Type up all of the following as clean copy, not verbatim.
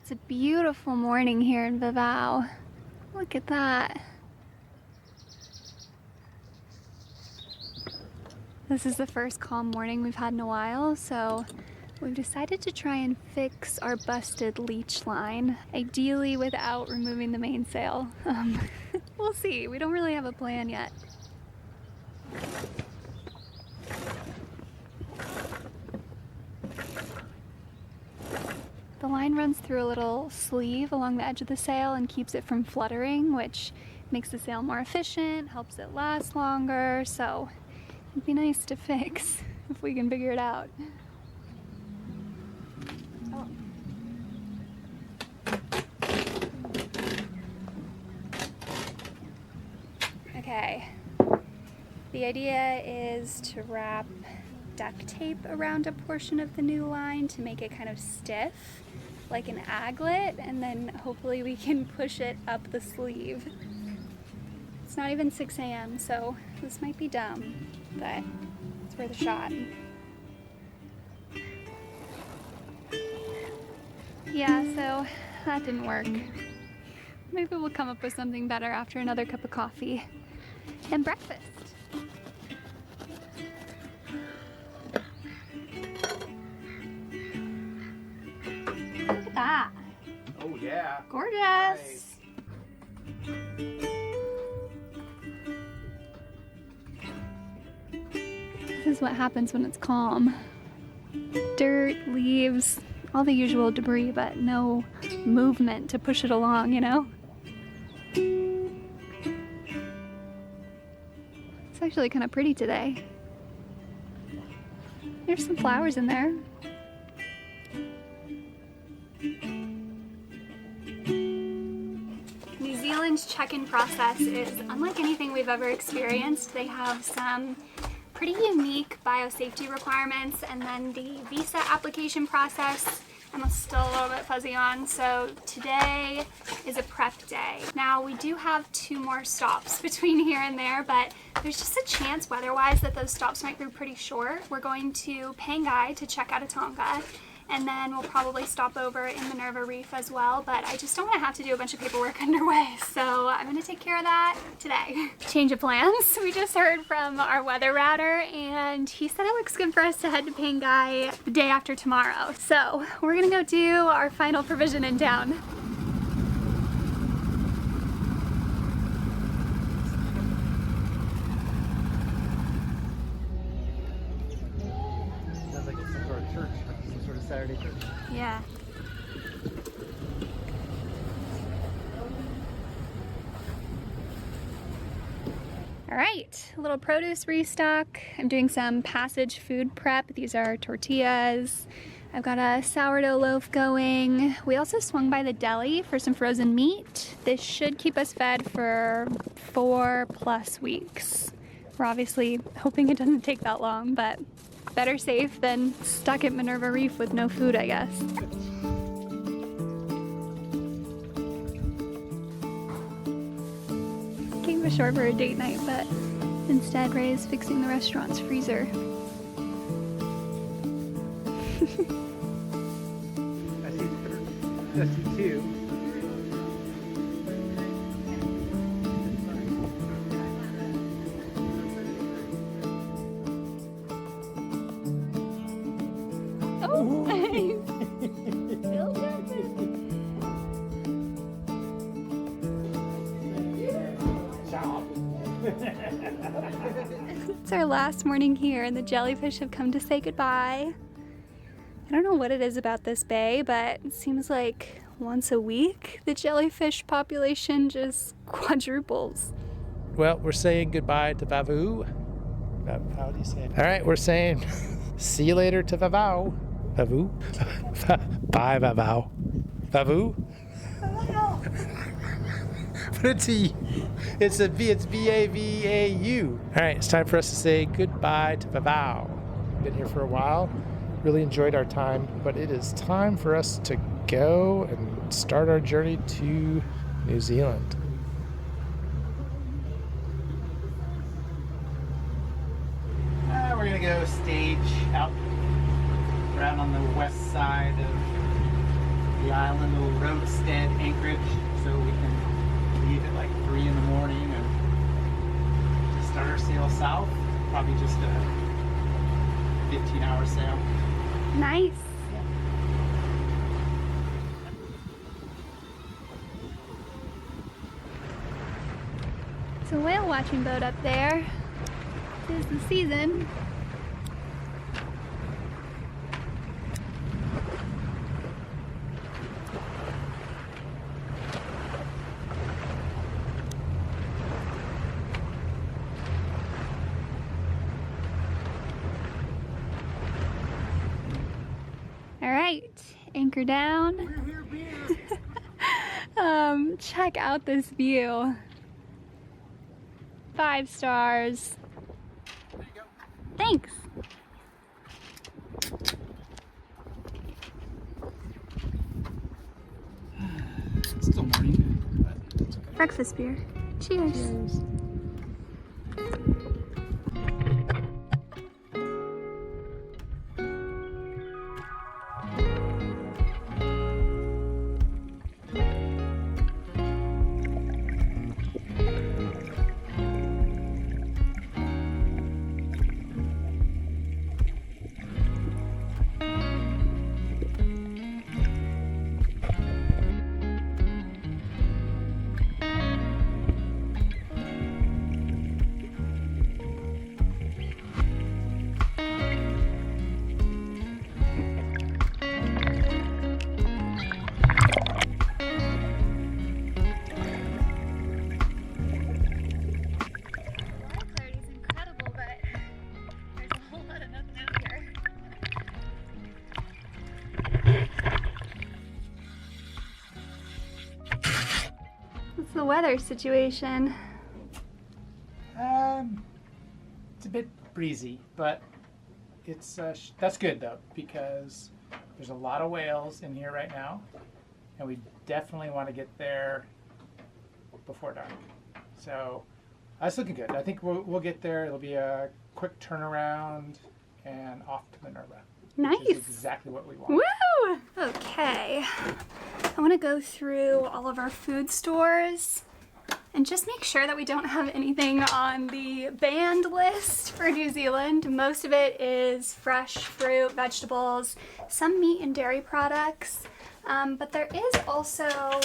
It's a beautiful morning here in Vava'u. Look at that. This is the first calm morning we've had in a while, so we've decided to try and fix our busted leech line, ideally without removing the mainsail. We'll see. We don't really have a plan yet. The line runs through a little sleeve along the edge of the sail and keeps it from fluttering, which makes the sail more efficient, helps it last longer, so it'd be nice to fix if we can figure it out. Oh. Okay, the idea is to wrap duct tape around a portion of the new line to make it kind of stiff, like an aglet, and then hopefully we can push it up the sleeve. It's not even 6 a.m., so this might be dumb, but it's worth a shot. Yeah, so that didn't work. Maybe we'll come up with something better after another cup of coffee and breakfast. Look at that. Oh yeah. Gorgeous. Nice. This is what happens when it's calm. Dirt, leaves, all the usual debris, but no movement to push it along, you know? It's actually kind of pretty today. There's some flowers in there. New Zealand's check-in process is unlike anything we've ever experienced. They have some pretty unique biosafety requirements, and then the visa application process I'm still a little bit fuzzy on. So today is a prep day. Now we do have 2 more stops between here and there, but there's just a chance weather-wise that those stops might be pretty short. We're going to Pangai to check out of Tonga, and then we'll probably stop over in Minerva Reef as well, but I just don't want to have to do a bunch of paperwork underway, so I'm going to take care of that today. Change of plans. We just heard from our weather router, and he said it looks good for us to head to Pangai the day after tomorrow. So we're going to go do our final provision in town. Sounds like it's some sort of church, some sort of Saturday church. Yeah. All right, a little produce restock. I'm doing some passage food prep. These are tortillas. I've got a sourdough loaf going. We also swung by the deli for some frozen meat. This should keep us fed for 4+ weeks. We're obviously hoping it doesn't take that long, but better safe than stuck at Minerva Reef with no food, I guess. Came ashore for a date night, but instead Ray is fixing the restaurant's freezer. I see 2. Oh, It's our last morning here, and the jellyfish have come to say goodbye. I don't know what it is about this bay, but it seems like once a week the jellyfish population just quadruples. Well, we're saying goodbye to Vava'u. How do you say it? All right, we're saying see you later to Vava'u. Vava'u? Bye, Vava'u. Vava'u? But it's a V, it's V-A-V-A-U. All right, it's time for us to say goodbye to Vava'u. Been here for a while, really enjoyed our time, but it is time for us to go and start our journey to New Zealand. We're gonna go stage out around on the west side of the island, a little roadstead anchorage, so we can leave at like 3 in the morning and just start our sail south. Probably just a 15-hour sail. Nice. It's a whale watching boat up there. Tis the season. All right, anchor down. Check out this view. 5 stars. There you go. Thanks. It's still morning, but it's okay. Breakfast beer. Cheers. What's the weather situation? It's a bit breezy, but it's that's good though, because there's a lot of whales in here right now, and we definitely want to get there before dark. So that's looking good. I think we'll get there. It'll be a quick turnaround and off to Minerva. Nice. Which is exactly what we want. Woo! Okay. I want to go through all of our food stores and just make sure that we don't have anything on the banned list for New Zealand. Most of it is fresh fruit, vegetables, some meat and dairy products, but there is also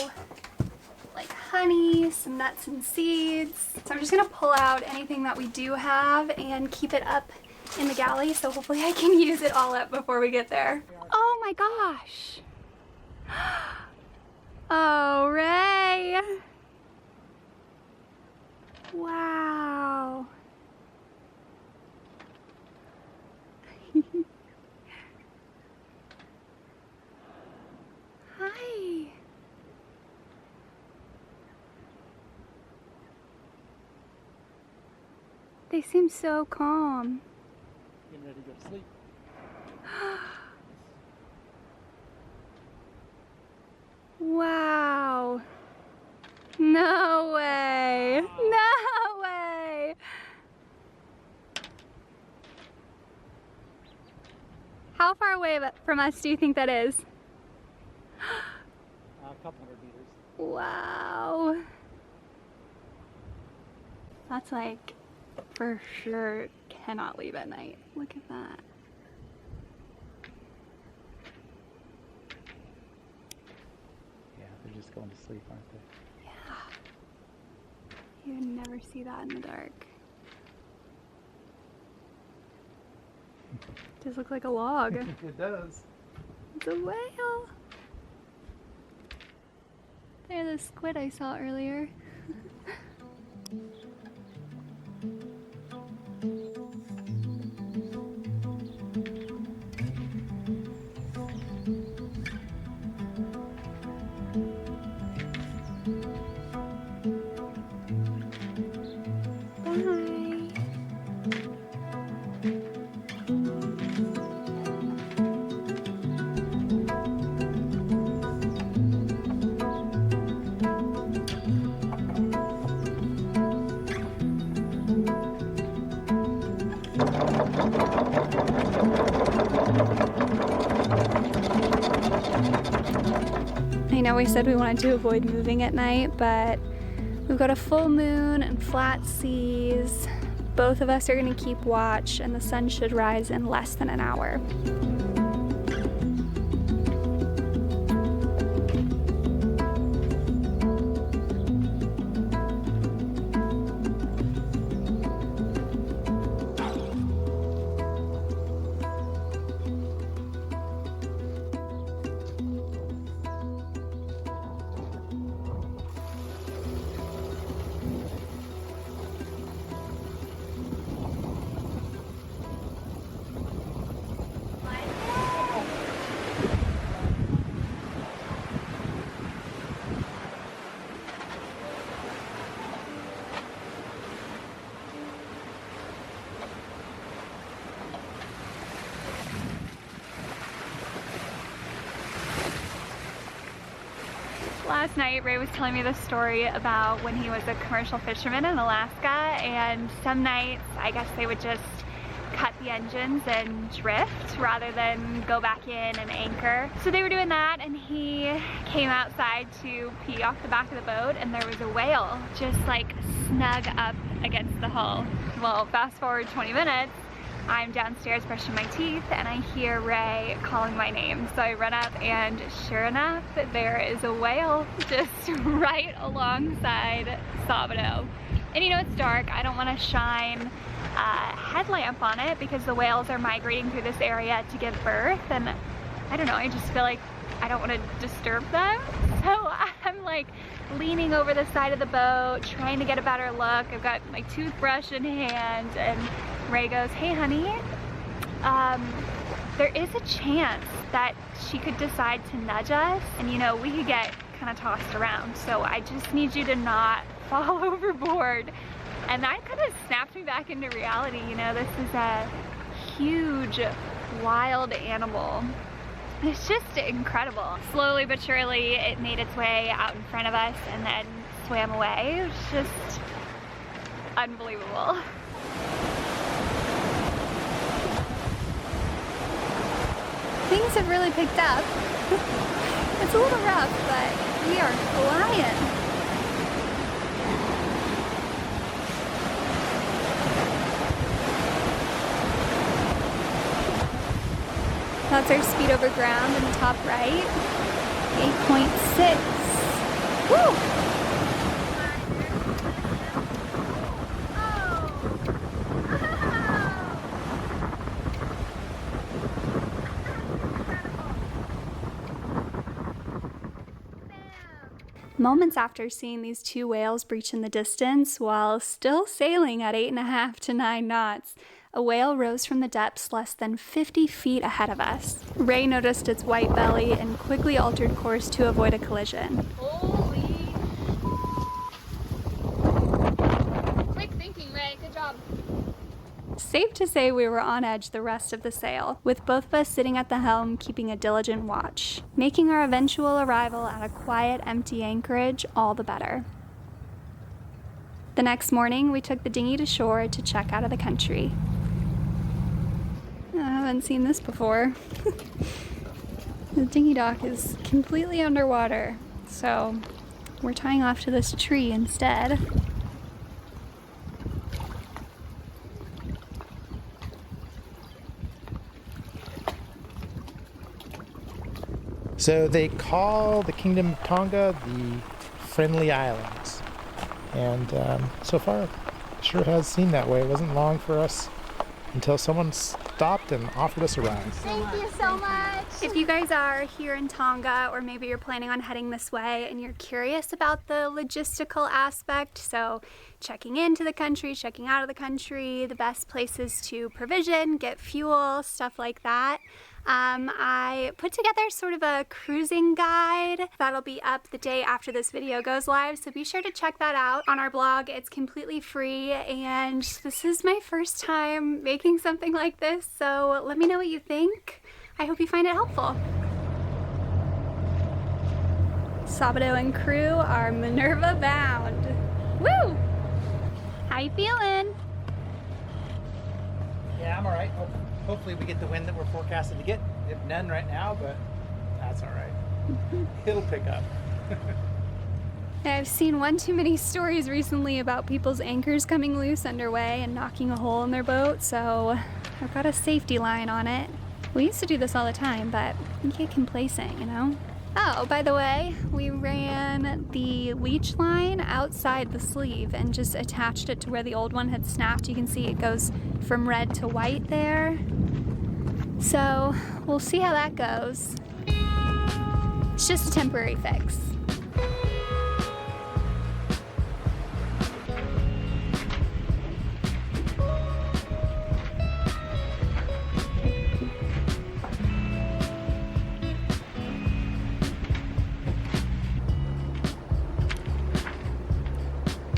like honey, some nuts and seeds. So I'm just gonna pull out anything that we do have and keep it up in the galley, so hopefully I can use it all up before we get there. Oh my gosh. Oh, Ray. Wow. Hi. They seem so calm. Getting ready to go to sleep. Wow. No way. No way. How far away from us do you think that is? A couple 100 meters. Wow. That's like for sure cannot leave at night. Look at that. Yeah, they're just going to sleep, aren't they? Yeah. You would never see that in the dark. Just looks like a log. It does. It's a whale. There's the squid I saw earlier. know we said we wanted to avoid moving at night, but we've got a full moon and flat seas. Both of us are gonna keep watch, and the sun should rise in less than an hour. Last night, Ray was telling me the story about when he was a commercial fisherman in Alaska, and some nights, I guess they would just cut the engines and drift rather than go back in and anchor. So they were doing that, and he came outside to pee off the back of the boat, and there was a whale just like snug up against the hull. Well, fast forward 20 minutes, I'm downstairs brushing my teeth and I hear Ray calling my name. So I run up, and sure enough, there is a whale just right alongside Vava'u. And you know, it's dark. I don't want to shine a headlamp on it because the whales are migrating through this area to give birth, and I don't know, I just feel like I don't want to disturb them. So I'm like leaning over the side of the boat, trying to get a better look. I've got my toothbrush in hand, and Ray goes, "Hey honey, there is a chance that she could decide to nudge us, and you know, we could get kind of tossed around. So I just need you to not fall overboard." And that kind of snapped me back into reality. You know, this is a huge wild animal. It's just incredible. Slowly but surely, it made its way out in front of us and then swam away. It was just unbelievable. Things have really picked up. It's a little rough, but we are flying. That's our speed over ground in the top right. 8.6. Woo! Moments after seeing these two whales breach in the distance while still sailing at 8.5 to 9 knots, a whale rose from the depths less than 50 feet ahead of us. Ray noticed its white belly and quickly altered course to avoid a collision. Holy! Quick thinking, Ray. Good job. Safe to say we were on edge the rest of the sail, with both of us sitting at the helm keeping a diligent watch, making our eventual arrival at a quiet, empty anchorage all the better. The next morning, we took the dinghy to shore to check out of the country. I haven't seen this before. The dinghy dock is completely underwater, so we're tying off to this tree instead. So they call the Kingdom of Tonga the Friendly Islands. And so far, it sure has seemed that way. It wasn't long for us until someone stopped and offered us a ride. Thank you so much. If you guys are here in Tonga, or maybe you're planning on heading this way and you're curious about the logistical aspect, so checking into the country, checking out of the country, the best places to provision, get fuel, stuff like that, I put together sort of a cruising guide that'll be up the day after this video goes live, so be sure to check that out on our blog. It's completely free, and this is my first time making something like this, so let me know what you think. I hope you find it helpful. Vava'u and crew are Minerva bound. Woo! How you feeling? Yeah, I'm alright. Hopefully we get the wind that we're forecasted to get. We have none right now, but that's alright. It'll pick up. I've seen one too many stories recently about people's anchors coming loose underway and knocking a hole in their boat, so I've got a safety line on it. We used to do this all the time, but you get complacent, you know? Oh, by the way, we ran the leech line outside the sleeve and just attached it to where the old one had snapped. You can see it goes from red to white there. So we'll see how that goes. It's just a temporary fix.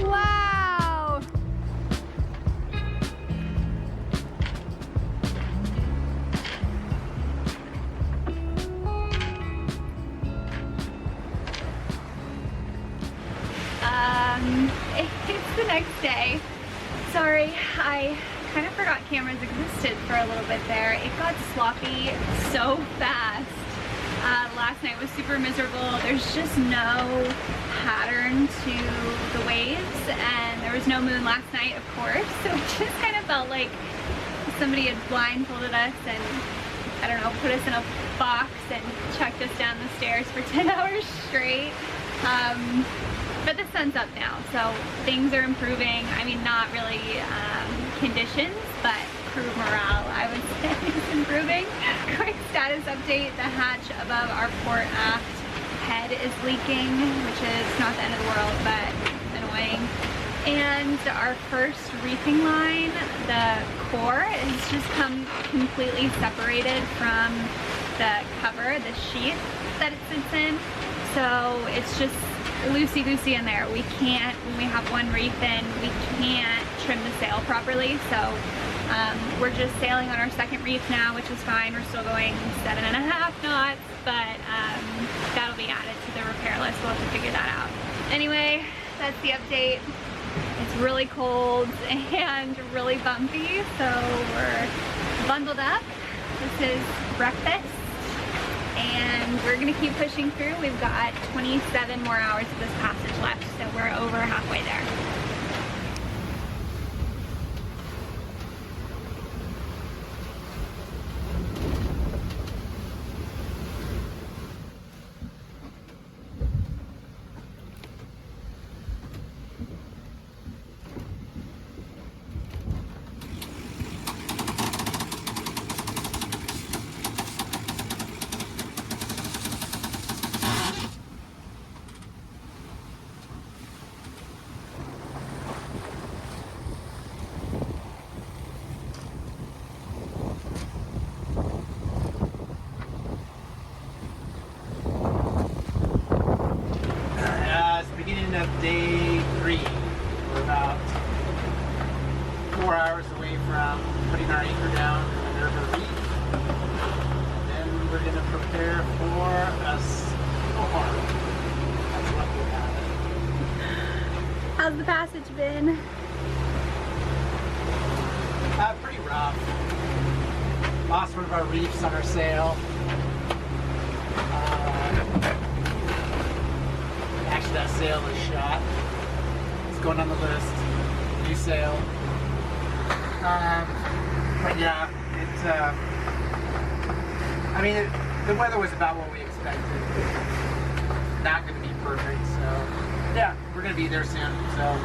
Wow! It's the next day. Sorry, I kind of forgot cameras existed for a little bit there. It got sloppy so fast. Last night was super miserable. There's just no pattern to the waves, and there was no moon last night, of course, so it just kind of felt like somebody had blindfolded us and, I don't know, put us in a box and chucked us down the stairs for 10 hours straight. But the sun's up now, so things are improving. I mean, not really conditions, but crew morale, I would say, is improving. Quick status update, the hatch above our port aft head is leaking, which is not the end of the world, but annoying. And our first reefing line, the core, has just come completely separated from the cover, the sheath that it sits in. So it's just loosey-goosey in there. We can't, when we have one reef in, we can't trim the sail properly. So we're just sailing on our second reef now, which is fine. We're still going 7.5 knots, but that'll be added to the repair list. We'll have to figure that out. Anyway, that's the update. It's really cold and really bumpy, so we're bundled up. This is breakfast, and we're gonna keep pushing through. We've got 27 more hours of this passage left, so we're over halfway there. Of day 3. We're about 4 hours away from putting our anchor down in Minerva Reef. Then we're going to prepare for a storm. That's what we have. How's the passage been? Pretty rough. Lost one of our reefs on our sail. Actually, that sail is shot. It's going on the list. New sail. But yeah, I mean, the weather was about what we expected. Not going to be perfect, so yeah, we're going to be there soon. So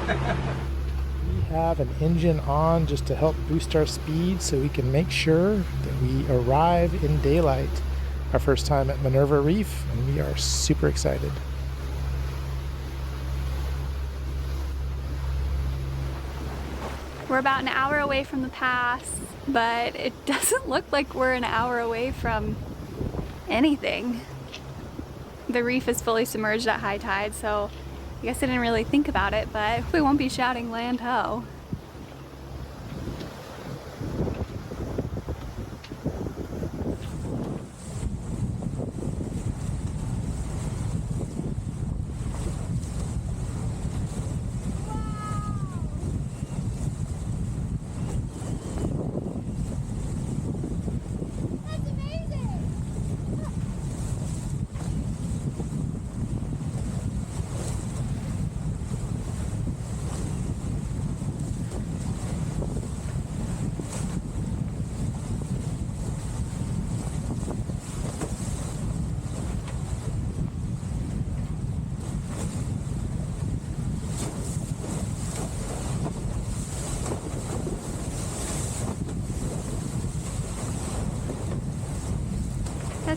We have an engine on just to help boost our speed so we can make sure that we arrive in daylight. Our first time at Minerva Reef, and we are super excited. We're about an hour away from the pass, but it doesn't look like we're an hour away from anything. The reef is fully submerged at high tide, so I guess I didn't really think about it, but we won't be shouting land ho.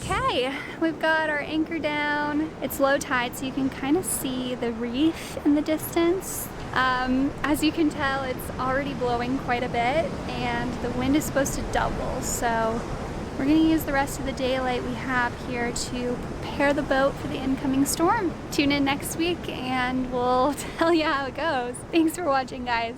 Okay, we've got our anchor down. It's low tide, so you can kind of see the reef in the distance. As you can tell, it's already blowing quite a bit, and the wind is supposed to double, so we're going to use the rest of the daylight we have here to prepare the boat for the incoming storm. Tune in next week and we'll tell you how it goes. Thanks for watching, guys.